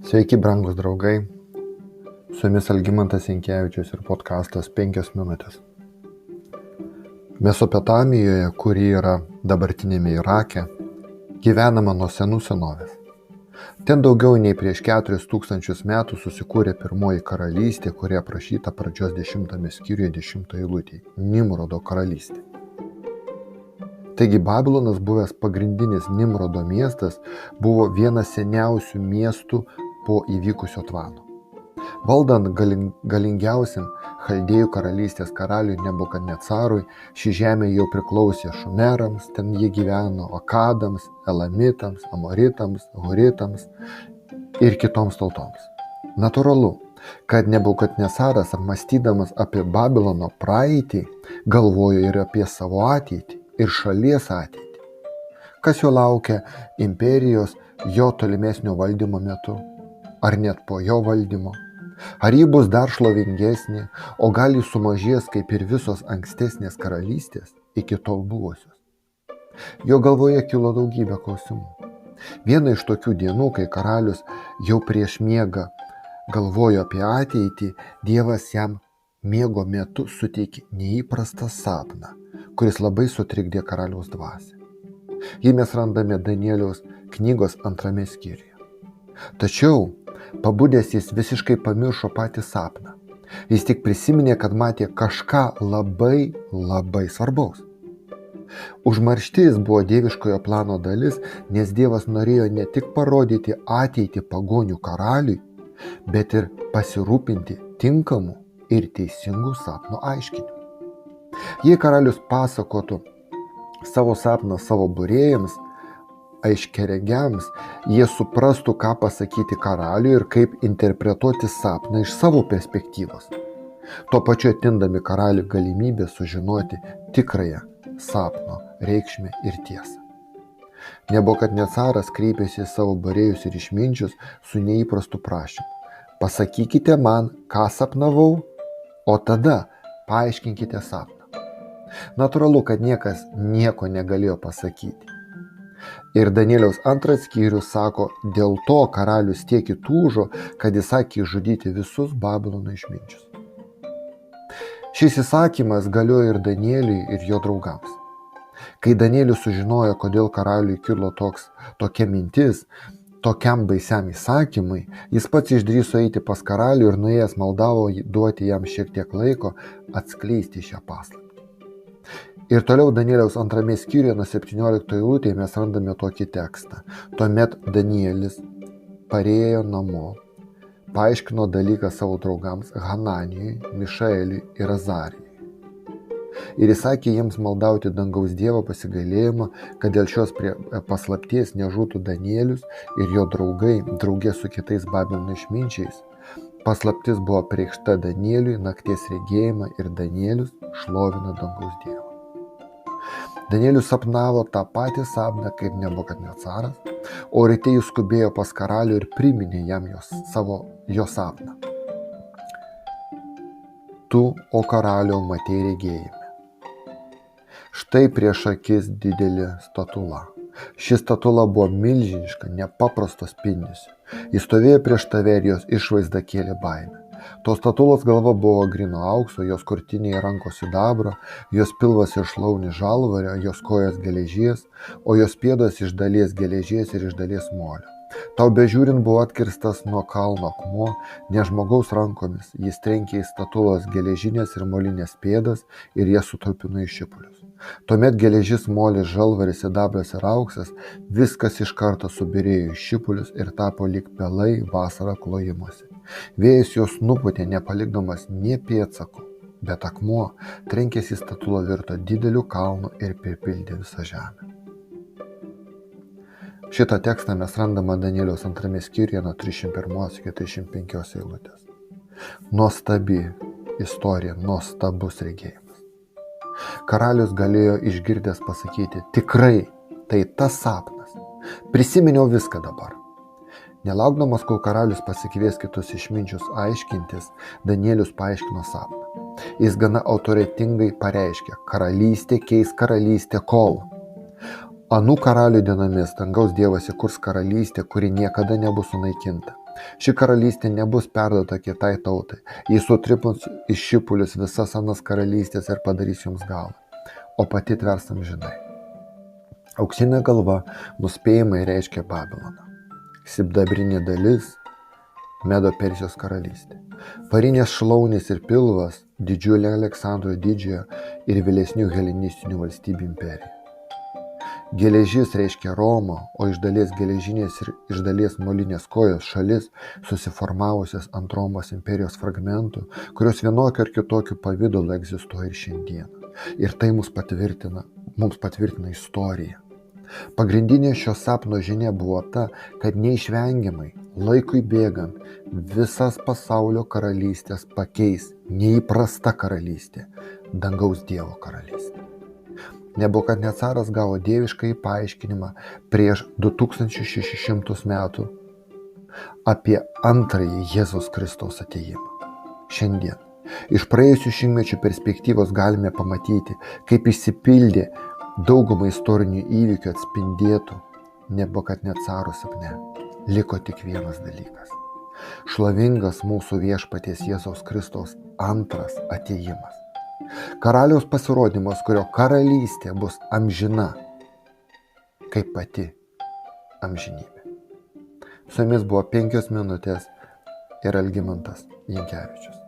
Sveiki, brangus draugai. Su jumis Algimantas Jankevičius ir podkastas 5 minutės. Mesopotamijoje, kuri yra dabartinėme Irake, gyvenama nuo senų senovės. Ten daugiau nei prieš 4000 metų susikūrė pirmoji karalystė, kuri aprašyta pradžios 10 skyriuje 10 eilutėje – Nimrodo karalystė. Taigi Babilonas, buvęs pagrindinis Nimrodo miestas, buvo vienas seniausių miestų po įvykusio tvano. Valdant galingiausiam Chaldėjų karalystės karaliui Nebukadnecarui, ši žemė jau priklausė Šumerams, ten jie gyveno, Akadams, Elamitams, Amoritams, Huritams ir kitoms tautoms. Natūralu, kad Nebukadnecaras, apmąstydamas apie Babilono praeitį, galvojo ir apie savo ateitį ir šalies ateitį. Kas jo laukia imperijos jo tolimesnio valdymo metu, ar net po jo valdymo? Ar ji bus dar šlovingesnė, o gal ji sumažės kaip ir visos ankstesnės karalystės iki tol buvusios? Jo galvoje kilo daugybė klausimų. Viena iš tokių dienų, kai karalius jau prieš miegą galvojo apie ateitį, Dievas jam miego metu suteikė neįprastą sapną, kuris labai sutrikdė karaliaus dvasią. Jį mes randame Danieliaus knygos 2 skyriuje. Tačiau pabudęs jis visiškai pamiršo patį sapną. Jis tik prisiminė, kad matė kažką labai svarbaus. Užmarštis buvo dieviškojo plano dalis, nes Dievas norėjo ne tik parodyti ateitį pagonių karaliui, bet ir pasirūpinti tinkamų ir teisingų sapno aiškinimu. Jei karalius pasakotų savo sapną savo būrėjams, aiškiaregiams, jie suprastų, ką pasakyti karaliui ir kaip interpretuoti sapną iš savo perspektyvos, tuo pačiu atindami karaliui galimybę sužinoti tikrąją sapno reikšmę ir tiesą. Nebukadnecaras kreipėsi į savo būrėjus ir išminčius su neįprastu prašymu. Pasakykite man, ką sapnavau, o tada paaiškinkite sapną. Natūralu, kad niekas nieko negalėjo pasakyti. Ir Danieliaus 2 skyrius sako, dėl to karalius tiek įtūžo, kad įsakė išžudyti visus Babilono išminčius. Šis įsakymas galiojo ir Danieliui, ir jo draugams. Kai Danielius sužinojo, kodėl karaliui kilo tokia mintis, tokiam baisiam įsakymui, jis pats išdrįso eiti pas karalių ir nuėjęs maldavo duoti jam šiek tiek laiko atskleisti šią paslaptį. Ir toliau Danieliaus 2 skyriuje nuo 17 eilutėje mes randame tokį tekstą. Tuomet Danielis parėjo namo, paaiškino dalyką savo draugams Hananijui, Mišaeliui ir Azarijui. Ir įsakė jiems maldauti dangaus Dievo pasigailėjimą, kad dėl šios paslapties nežūtų Danielius ir jo draugai draugė su kitais Babilono išminčiais. Paslaptis buvo apreikšta Danieliui nakties regėjimą ir Danielius šlovino dangaus Dievą. Danielius sapnavo tą patį sapną kaip Nebukadnecaras, o ryte jis skubėjo pas karalių ir priminė jam jo sapną. Tu, o karaliau, matei regėjime. Štai prieš akis didelė statula. Ši statula buvo milžiniška, nepaprasto spindesio. Jis stovėjo prieš tave ir jos išvaizda kėlė baimę. Tos statulos galva buvo gryno aukso, jos krūtinėje rankos sidabro, jos pilvas iš šlaunies žalvario, jos kojos geležies, o jos pėdos iš dalies geležies ir iš dalies molio. Tau bežiūrint buvo atkirstas nuo kalno akmuo, ne žmogaus rankomis, jis trenkė į statulos geležinės ir molinės pėdas ir jas sutalpino į šipulius. Tuomet geležis, molis, žalvaris, sidabras ir auksas, viskas iš karto subyrėjo į šipulius ir tapo lyg pelai vasarą klojimuose. Vėjas juos nupūtė, nepalikdamas nė pėdsakų, bet akmuo, trenkęs į statulą, virto dideliu kalnu ir pripildė visą žemę. Šitą tekstą mes randame Danieliaus 2 skyriuje nuo 31 iki 35 eilutės. Nuostabi istorija, nuostabus regėjimas. Karalius galėjo išgirdęs pasakyti, tikrai, tai tas sapnas. Prisiminiau viską dabar. Nelaukdamas, kol karalius pasikvies kitus išminčius aiškintis, Danielius paaiškino sapną. Jis gana autoritetingai pareiškė, karalystė keis karalystę kol. Anų karalių dienomis dangaus Dievas įkurs karalystę, kuri niekada nebus sunaikinta. Ši karalystė nebus perduota kitai tautai. Jis sutripins iš šipulius visas anas karalystės ir padarys jums galą, o pati tvers amžinai. Auksinė galva nuspėjamai reiškia Babiloną. Sidabrinė dalis Medo Persijos karalystė. Varinės šlaunės ir pilvas didžiulė Aleksandro didžiojo ir vėlesnių helenistinių valstybių imperija. Geležis reiškia Romą, o iš dalies geležinės ir iš dalies molinės kojos šalis susiformavusias ant Romos imperijos fragmentų, kurios vienokiu ar kitokiu pavidalu egzistuoja ir šiandieną. Ir tai mums patvirtina istorija. Pagrindinė šio sapno žinia buvo ta, kad neišvengiamai, laikui bėgant, visas pasaulio karalystės pakeis neįprasta karalystė, dangaus Dievo karalystė. Nebukadnecaras gavo dieviškąjį paaiškinimą prieš 2600 metų apie antrąjį Jėzaus Kristaus atėjimą. Šiandien, iš praėjusių šimtmečių perspektyvos galime pamatyti, kaip išsipildė daugumą istorinių įvykių atspindėtų Nebukadnecaro sapne. Liko tik vienas dalykas. Šlovingas mūsų viešpaties Jėzaus Kristaus antras atėjimas. Karaliaus pasirodymas, kurio karalystė bus amžina, kaip pati amžinybė. Su jumis buvo 5 minutės ir Algimantas Jankevičius.